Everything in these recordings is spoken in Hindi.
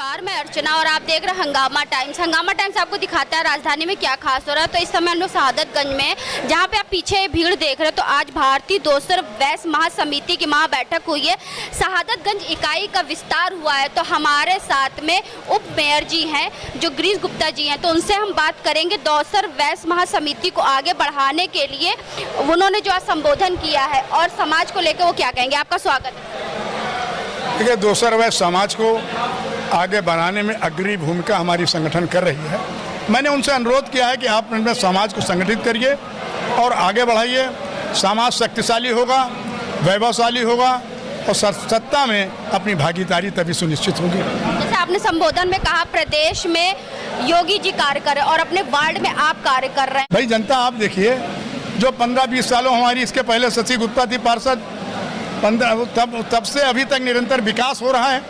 नमस्कार, मैं अर्चना और आप देख रहे हैं हंगामा टाइम्स। हंगामा टाइम्स आपको दिखाता है राजधानी में क्या खास हो रहा है। तो इस समय हम लोग शहादतगंज में, जहां पे आप पीछे भीड़ देख रहे हैं, तो आज भारतीय दोसर वैश्य महासमिति की महाबैठक हुई है। शहादतगंज इकाई का विस्तार हुआ है। तो हमारे साथ में उप मेयर जी हैं जो गिरीश गुप्ता जी हैं, तो उनसे हम बात करेंगे दोसर वैश्य महासमिति को आगे बढ़ाने के लिए उन्होंने जो आज संबोधन किया है और समाज को लेकर वो क्या कहेंगे। आपका स्वागत है। देखिए, दोसर वैश्य समाज को आगे बढ़ाने में अग्रणी भूमिका हमारी संगठन कर रही है। मैंने उनसे अनुरोध किया है कि आप अपने समाज को संगठित करिए और आगे बढ़ाइए। समाज शक्तिशाली होगा, वैभवशाली होगा और सत्ता में अपनी भागीदारी तभी सुनिश्चित होगी। जैसे आपने संबोधन में कहा, प्रदेश में योगी जी कार्य कर रहे हैं और अपने वार्ड में आप कार्य कर रहे हैं। भाई जनता, आप देखिए, जो 15-20 सालों हमारी, इसके पहले शशि गुप्ता थी पार्षद, तब से अभी तक निरंतर विकास हो रहा है।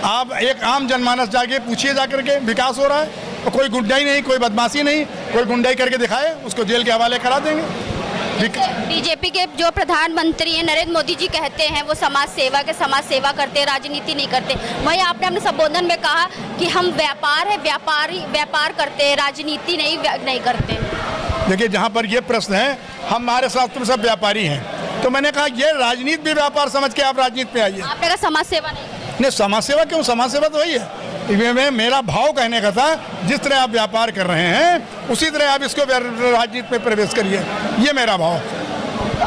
आप एक आम जनमानस जाके पूछिए जाकर के, विकास हो रहा है। तो कोई गुंडाई नहीं, कोई बदमाशी नहीं, कोई गुंडाई करके दिखाए उसको जेल के हवाले करा देंगे। बीजेपी के जो प्रधानमंत्री हैं नरेंद्र मोदी जी कहते हैं वो समाज सेवा करते हैं, राजनीति नहीं करते। वहीं आपने अपने संबोधन में कहा कि हम व्यापार करते हैं, राजनीति नहीं करते। देखिए, जहाँ पर ये प्रश्न है, हमारे साथ तुम सब व्यापारी हैं, तो मैंने कहा ये राजनीति भी व्यापार समझ के आप राजनीति पे आइए। आपने कहा समाज सेवा नहीं, समाज सेवा क्यों? समाज सेवा तो वही है। मेरा भाव कहने का था, जिस तरह आप व्यापार कर रहे हैं उसी तरह आप इसको राजनीति में प्रवेश करिए, ये मेरा भाव।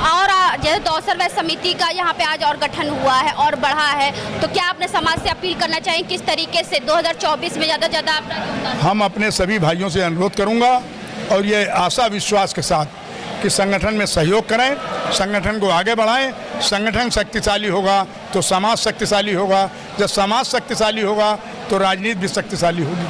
और जैसे दोसर वैश्य समिति का यहाँ पे आज और गठन हुआ है और बढ़ा है, तो क्या आपने समाज से अपील करना चाहिए किस तरीके से 2024 में ज़्यादा से ज़्यादा अपना? हम अपने सभी भाइयों से अनुरोध करूँगा और ये आशा विश्वास के साथ कि संगठन में सहयोग करें, संगठन को आगे बढ़ाएं। संगठन शक्तिशाली होगा तो समाज शक्तिशाली होगा, जब समाज शक्तिशाली होगा तो राजनीति भी शक्तिशाली होगी।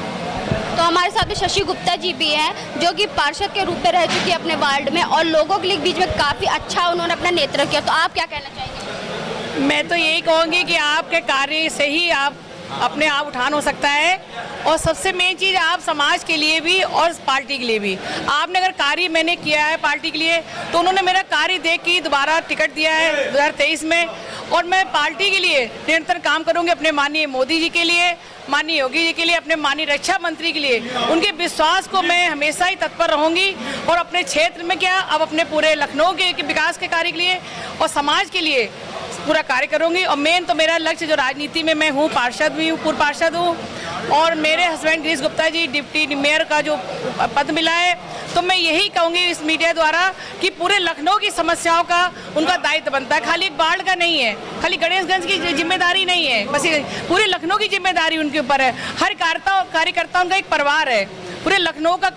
तो हमारे साथ में शशि गुप्ता जी भी हैं जो कि पार्षद के रूप में रह चुकी है अपने वार्ड में और लोगों के बीच में काफ़ी अच्छा उन्होंने अपना नेतृत्व किया। तो आप क्या कहना चाहेंगे? मैं तो यही कहूँगी कि आपके कार्य से ही आप अपने आप उठान हो सकता है और सबसे मेन चीज़ आप समाज के लिए भी और पार्टी के लिए भी। आपने अगर कार्य मैंने किया है पार्टी के लिए तो उन्होंने मेरा कार्य देख के दोबारा टिकट दिया है 2023 में, और मैं पार्टी के लिए निरंतर काम करूंगी, अपने माननीय मोदी जी के लिए, माननीय योगी जी के लिए, अपने माननीय रक्षा मंत्री के लिए। उनके विश्वास को मैं हमेशा ही तत्पर रहूंगी और अपने क्षेत्र में क्या, अब अपने पूरे लखनऊ के विकास के कार्य के लिए और समाज के लिए पूरा कार्य करूंगी। और मेन तो मेरा लक्ष्य जो राजनीति में मैं हूँ, पार्षद भी हूँ, पूर्व पार्षद हूँ, और मेरे husband Girish Gupta ji deputy mayor का जो पद मिला है, तो मैं यही कहूँगी इस मीडिया द्वारा कि पूरे लखनऊ की समस्याओं का उनका दायित्व बनता है। खाली एक वार्ड का नहीं है, खाली गणेशगंज की जिम्मेदारी नहीं है, बस पूरे लखनऊ की जिम्मेदारी उनके ऊपर है। हर कार्यकर्ता उनका एक परिवार है, पूरे लखनऊ का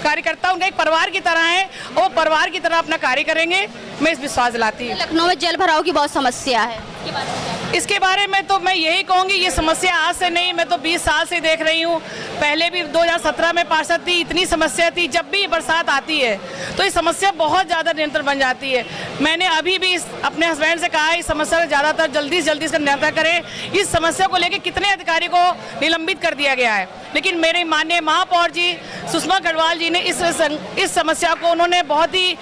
कार्यकर्ता उनका एक परिवार की तरह है और वो परिवार की तरह अपना कार्य करेंगे, मैं इस विश्वास दिलाती हूँ। लखनऊ में जल भराव की बहुत समस्या है, इसके बारे में तो मैं यही कहूँगी, ये समस्या आज से नहीं, मैं तो 20 साल से देख रही हूँ। पहले भी 2017 में पार्षद थी, इतनी समस्या थी। जब भी बरसात आती है तो ये समस्या बहुत ज़्यादा निरंतर बन जाती है। मैंने अभी भी अपने हस्बैंड से कहा इस समस्या को ज़्यादातर जल्दी से जल्दी इसका निराकरण करें। इस समस्या को लेकर कितने अधिकारी को निलंबित कर दिया गया है, लेकिन मेरे माननीय महापौर जी सुषमा गढ़वाल जी ने इस समस्या को उन्होंने बहुत ही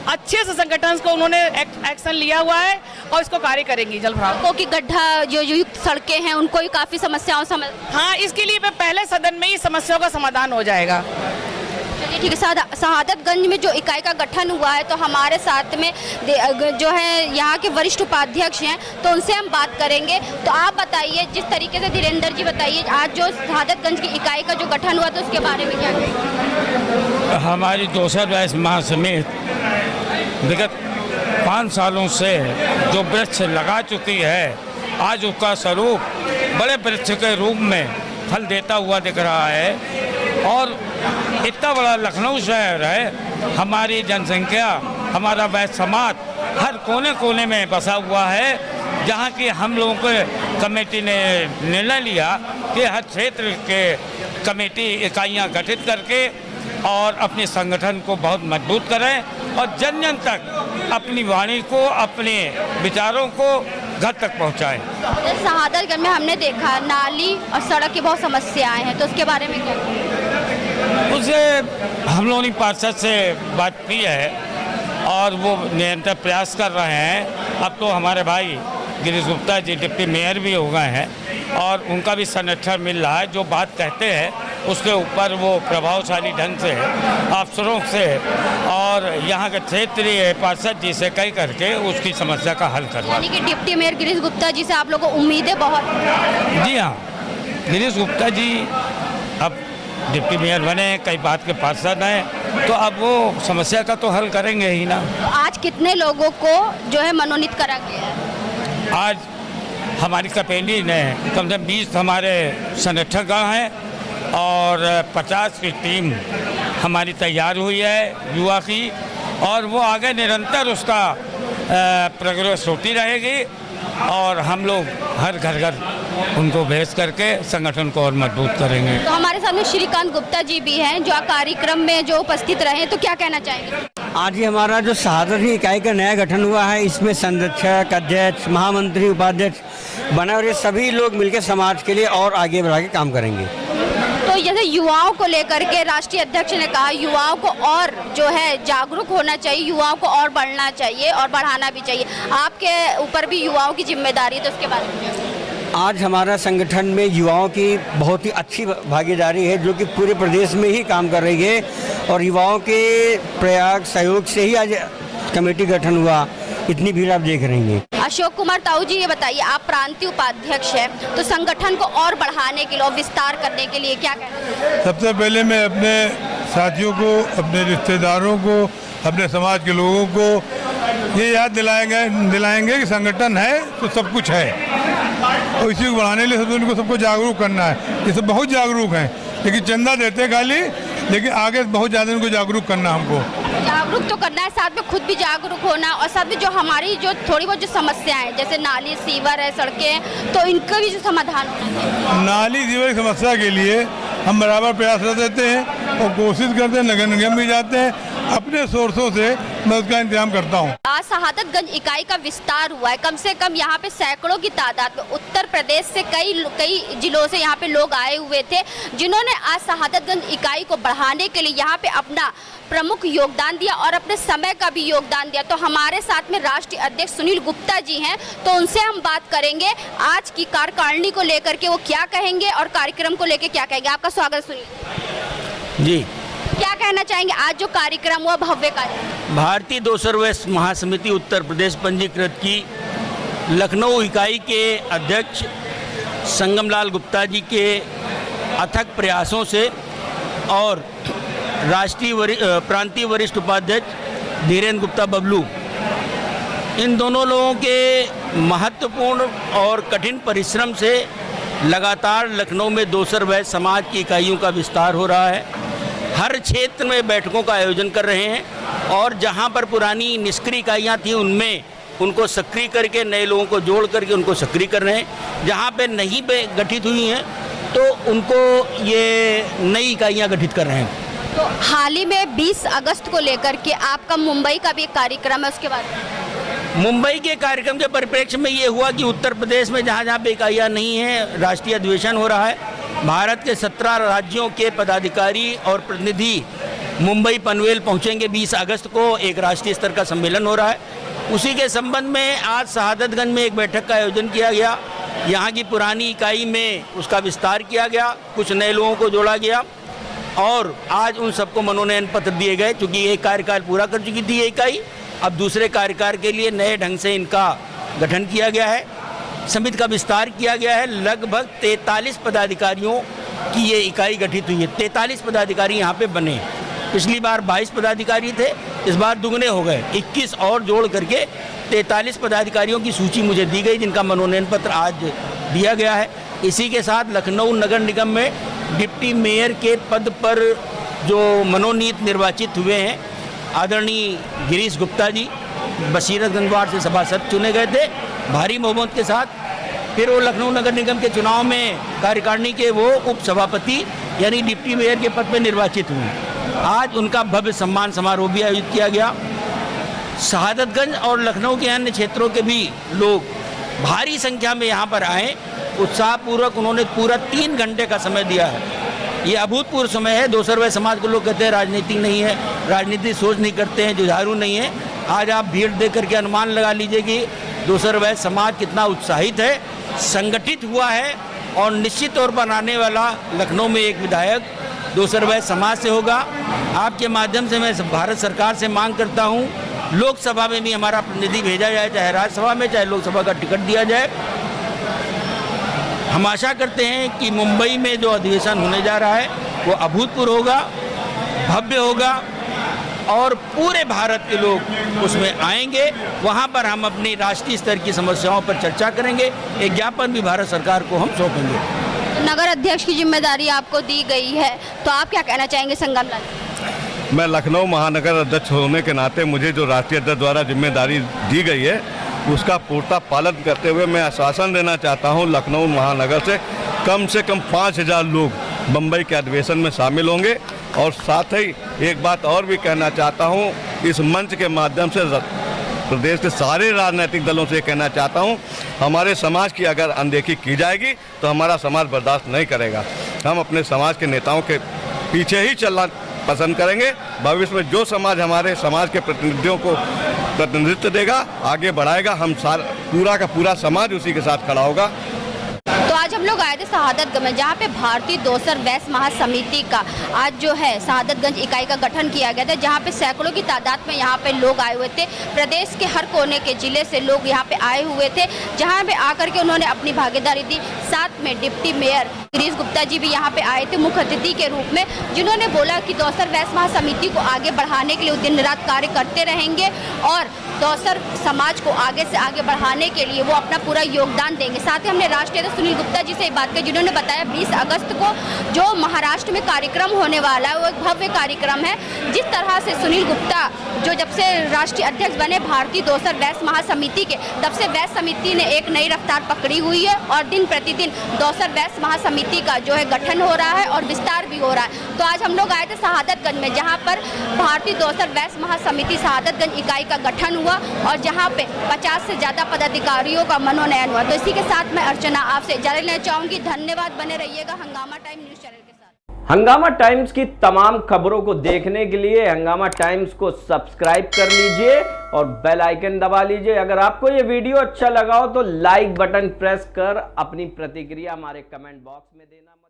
अच्छे से संगठन को उन्होंने एक्शन लिया हुआ है और इसको कार्य करेंगी। जल भराव की गड्ढा जो युक्त सड़कें हैं उनको भी काफ़ी समस्याओं से, हाँ, इसके लिए मैं पहले सदन में ही समस्याओं का समाधान हो जाएगा। चलिए ठीक है। शहादतगंज में जो इकाई का गठन हुआ है, तो हमारे साथ में जो है यहाँ के वरिष्ठ उपाध्यक्ष हैं, तो उनसे हम बात करेंगे। तो आप बताइए, जिस तरीके से धीरेन्द्र जी बताइए, आज जो शहादतगंज की इकाई का जो गठन हुआ तो उसके बारे में क्या कहेंगे? हमारी दोसर वैश्य महासमिति विगत 5 सालों से जो वृक्ष लगा चुकी है, आज उसका स्वरूप बड़े वृक्ष के रूप में फल देता हुआ दिख रहा है। और इतना बड़ा लखनऊ शहर है, हमारी जनसंख्या, हमारा वैश्य समाज हर कोने कोने में बसा हुआ है, जहाँ की हम लोगों को कमेटी ने निर्णय लिया कि हर क्षेत्र के कमेटी इकाइयाँ गठित करके और अपने संगठन को बहुत मजबूत करें और जन जन तक अपनी वाणी को, अपने विचारों को घर तक पहुंचाएं। शहादतगंज में हमने देखा नाली और सड़क की बहुत समस्याएं हैं, तो उसके बारे में क्या? उसे हम लोगों ने पार्षद से बात की है और वो निरंतर प्रयास कर रहे हैं। अब तो हमारे भाई गिरीश गुप्ता जी डिप्टी मेयर भी हो गए हैं और उनका भी संरक्षण मिल रहा है। जो बात कहते हैं उसके ऊपर वो प्रभावशाली ढंग से अफसरों से और यहाँ के क्षेत्रीय पार्षद जी से कह करके उसकी समस्या का हल करवा। यानी कि डिप्टी मेयर गिरीश गुप्ता जी से आप लोगों को उम्मीदें बहुत। जी हाँ, गिरीश गुप्ता जी अब डिप्टी मेयर बने, कई बात के पार्षद हैं, तो अब वो समस्या का तो हल करेंगे ही ना। तो आज कितने लोगों को जो है मनोनीत करा गया है? आज हमारी कपेली ने कम से कम 20 हमारे संरक्षक हैं और 50 की टीम हमारी तैयार हुई है युवा की, और वो आगे निरंतर उसका प्रोग्रेस होती रहेगी और हम लोग हर घर उनको भेज करके संगठन को और मजबूत करेंगे। तो हमारे सामने श्रीकांत गुप्ता जी भी हैं जो कार्यक्रम में जो उपस्थित रहे, तो क्या कहना चाहेंगे? आज ही हमारा जो शहादत इकाई का नया गठन हुआ है, इसमें संरक्षक, अध्यक्ष, महामंत्री, उपाध्यक्ष बने और ये सभी लोग मिलकर समाज के लिए और आगे बढ़ा के काम करेंगे। तो जैसे युवाओं को लेकर के राष्ट्रीय अध्यक्ष ने कहा युवाओं को और जो है जागरूक होना चाहिए, युवाओं को और बढ़ना चाहिए और बढ़ाना भी चाहिए। आपके ऊपर भी युवाओं की जिम्मेदारी है, तो उसके बारे में आज हमारा संगठन में युवाओं की बहुत ही अच्छी भागीदारी है जो कि पूरे प्रदेश में ही काम कर रही है और युवाओं के प्रयास सहयोग से ही आज कमेटी गठन हुआ। इतनी भीड़ आप देख रही हैं। अशोक कुमार ताऊ जी, ये बताइए, आप प्रांतीय उपाध्यक्ष हैं, तो संगठन को और बढ़ाने के लिए और विस्तार करने के लिए क्या कहना? सबसे पहले मैं अपने साथियों को, अपने रिश्तेदारों को, अपने समाज के लोगों को ये याद दिलाएंगे कि संगठन है तो सब कुछ है, और इसी को बढ़ाने के लिए उनको सबको जागरूक करना है। ये सब बहुत जागरूक हैं, लेकिन चंदा देते हैं खाली, लेकिन आगे बहुत ज़्यादा उनको जागरूक करना, हमको जागरूक तो करना है, साथ में खुद भी जागरूक होना, और साथ में जो हमारी जो थोड़ी बहुत जो समस्याएं हैं जैसे नाली, सीवर है, सड़कें, तो इनका भी जो समाधान होना चाहिए। नाली सीवर की समस्या के लिए हम बराबर प्रयास देते हैं और कोशिश करते हैं, नगर निगम भी जाते हैं, अपने सोर्सों से मैं उसका इंतजाम करता हूँ। आज शहादतगंज इकाई का विस्तार हुआ है, कम से कम यहाँ पे सैकड़ों की तादाद में उत्तर प्रदेश से कई जिलों से यहाँ पे लोग आए हुए थे, जिन्होंने आज शहादतगंज इकाई को बढ़ाने के लिए यहाँ पे अपना प्रमुख योगदान दिया और अपने समय का भी योगदान दिया। तो हमारे साथ में राष्ट्रीय अध्यक्ष सुनील गुप्ता जी हैं, तो उनसे हम बात करेंगे आज की कार्यकारिणी को लेकर के वो क्या कहेंगे और कार्यक्रम को लेकर क्या कहेंगे। आपका स्वागत सुनील जी, क्या कहना चाहेंगे? आज जो कार्यक्रम हुआ भव्य कार्यक्रम, भारतीय दोसरवेश महासमिति उत्तर प्रदेश पंजीकृत की लखनऊ इकाई के अध्यक्ष संगमलाल गुप्ता जी के अथक प्रयासों से और प्रांतीय वरिष्ठ उपाध्यक्ष धीरेन्द्र गुप्ता बबलू, इन दोनों लोगों के महत्वपूर्ण और कठिन परिश्रम से लगातार लखनऊ में दोसरवेश समाज की इकाइयों का विस्तार हो रहा है। हर क्षेत्र में बैठकों का आयोजन कर रहे हैं और जहां पर पुरानी निष्क्रिय इकाइयाँ थीं उनमें उनको सक्रिय करके नए लोगों को जोड़ करके उनको सक्रिय कर रहे हैं। जहां पे नहीं गठित हुई हैं तो उनको ये नई इकाइयाँ गठित कर रहे हैं। तो हाल ही में 20 अगस्त को लेकर के आपका मुंबई का भी एक कार्यक्रम है, उसके बाद मुंबई के कार्यक्रम के परिप्रेक्ष्य में ये हुआ कि उत्तर प्रदेश में जहाँ जहाँ पे इकाइयाँ नहीं हैं, राष्ट्रीय अधिवेशन हो रहा है। भारत के 17 राज्यों के पदाधिकारी और प्रतिनिधि मुंबई पनवेल पहुँचेंगे। 20 अगस्त को एक राष्ट्रीय स्तर का सम्मेलन हो रहा है। उसी के संबंध में आज शहादतगंज में एक बैठक का आयोजन किया गया। यहाँ की पुरानी इकाई में उसका विस्तार किया गया, कुछ नए लोगों को जोड़ा गया और आज उन सबको मनोनयन पत्र दिए गए। चूँकि एक कार्यकाल पूरा कर चुकी थी ये इकाई, अब दूसरे कार्यकाल के लिए नए ढंग से इनका गठन किया गया है, समिति का विस्तार किया गया है। लगभग 43 पदाधिकारियों की ये इकाई गठित हुई है। 43 पदाधिकारी यहाँ पे बने। पिछली बार 22 पदाधिकारी थे, इस बार दुगने हो गए, 21 और जोड़ करके 43 पदाधिकारियों की सूची मुझे दी गई, जिनका मनोनयन पत्र आज दिया गया है। इसी के साथ लखनऊ नगर निगम में डिप्टी मेयर के पद पर जो मनोनीत निर्वाचित हुए हैं आदरणीय गिरीश गुप्ता जी, बशीरतगंज वार्ड से सभासद चुने गए थे भारी बहुमत के साथ। फिर वो लखनऊ नगर निगम के चुनाव में कार्यकारिणी के वो उप सभापति यानी डिप्टी मेयर के पद पर निर्वाचित हुए। आज उनका भव्य सम्मान समारोह भी आयोजित किया गया। शहादतगंज और लखनऊ के अन्य क्षेत्रों के भी लोग भारी संख्या में यहाँ पर आए। उत्साहपूर्वक उन्होंने पूरा 3 घंटे का समय दिया है। ये अभूतपूर्व समय है। दोसरवेश समाज को लोग कहते हैं राजनीति नहीं है, राजनीति सोच नहीं करते हैं, जुझारू नहीं है। आज आप भीड़ देख करके अनुमान लगा लीजिए कि दोसरवेश समाज कितना उत्साहित है, संगठित हुआ है और निश्चित तौर पर आने वाला लखनऊ में एक विधायक दोसर वैश्य समाज से होगा। आपके माध्यम से मैं भारत सरकार से मांग करता हूँ, लोकसभा में भी हमारा प्रतिनिधि भेजा जाए, चाहे राज्यसभा में, चाहे लोकसभा का टिकट दिया जाए। हम आशा करते हैं कि मुंबई में जो अधिवेशन होने जा रहा है वो अभूतपूर्व होगा, भव्य होगा और पूरे भारत के लोग उसमें आएंगे। वहाँ पर हम अपनी राष्ट्रीय स्तर की समस्याओं पर चर्चा करेंगे। एक ज्ञापन भी भारत सरकार को हम सौंपेंगे। नगर अध्यक्ष की जिम्मेदारी आपको दी गई है, तो आप क्या कहना चाहेंगे संगम लाल? मैं लखनऊ महानगर अध्यक्ष होने के नाते मुझे जो राष्ट्रीय अध्यक्ष द्वारा जिम्मेदारी दी गई है उसका पूर्णतः पालन करते हुए मैं आश्वासन देना चाहता हूं, लखनऊ महानगर से कम 5,000 लोग बम्बई के अधिवेशन में शामिल होंगे। और साथ ही एक बात और भी कहना चाहता हूं, इस मंच के माध्यम से प्रदेश के सारे राजनीतिक दलों से कहना चाहता हूं, हमारे समाज की अगर अनदेखी की जाएगी तो हमारा समाज बर्दाश्त नहीं करेगा। हम अपने समाज के नेताओं के पीछे ही चलना पसंद करेंगे। भविष्य में जो समाज हमारे समाज के प्रतिनिधियों को प्रतिनिधित्व देगा, आगे बढ़ाएगा, हम पूरा का पूरा समाज उसी के साथ खड़ा होगा। तो आज हम लोग आए थे शहादतगंज में, जहाँ पे भारतीय दोसर वैश्य महासमिति का आज जो है शहादतगंज इकाई का गठन किया गया था, जहाँ पे सैकड़ों की तादाद में यहाँ पे लोग आए हुए थे। प्रदेश के हर कोने के जिले से लोग यहाँ पे आए हुए थे, जहाँ पे आकर के उन्होंने अपनी भागीदारी दी। साथ में डिप्टी मेयर गिरीश गुप्ता जी भी यहाँ पे आए थे मुख्य अतिथि के रूप में, जिन्होंने बोला कि दोसर वैश्य महासमिति को आगे बढ़ाने के लिए दिन रात कार्य करते रहेंगे और दोसर समाज को आगे से आगे बढ़ाने के लिए वो अपना पूरा योगदान देंगे। साथ ही हमने राष्ट्रीय अध्यक्ष सुनील गुप्ता जी से बात की, जिन्होंने बताया 20 अगस्त को जो महाराष्ट्र में कार्यक्रम होने वाला है वो एक भव्य कार्यक्रम है। जिस तरह से सुनील गुप्ता जो जब से राष्ट्रीय अध्यक्ष बने भारतीय दोसर वैश्य महासमिति के, तब से वैश्य समिति ने एक नई रफ्तार पकड़ी हुई है और दिन प्रतिदिन दोसर वैश्य महासमिति का जो है गठन हो रहा है और विस्तार भी हो रहा है। तो आज हम लोग आए थे शहादतगंज में, जहाँ पर भारतीय दोसर वैश्य महासमिति शहादतगंज इकाई का गठन हुआ और जहाँ पे 50 से ज़्यादा पदाधिकारियों का मनोनयन हुआ। तो इसी के साथ मैं अर्चना आपसे इजाज़त लेना चाहूँगी। धन्यवाद, बने रहिएगा हंगामा टाइम न्यूज़ चैनल के साथ। हंगामा टाइम्स की तमाम खबरों को देखने के लिए हंगामा टाइम्स को सब्सक्राइब कर लीजिए और बेल आइकन दबा लीजिए। अगर आपको ये वीडियो अच्छा लगा हो तो लाइक बटन प्रेस कर अपनी प्रतिक्रिया हमारे कमेंट बॉक्स में देना मत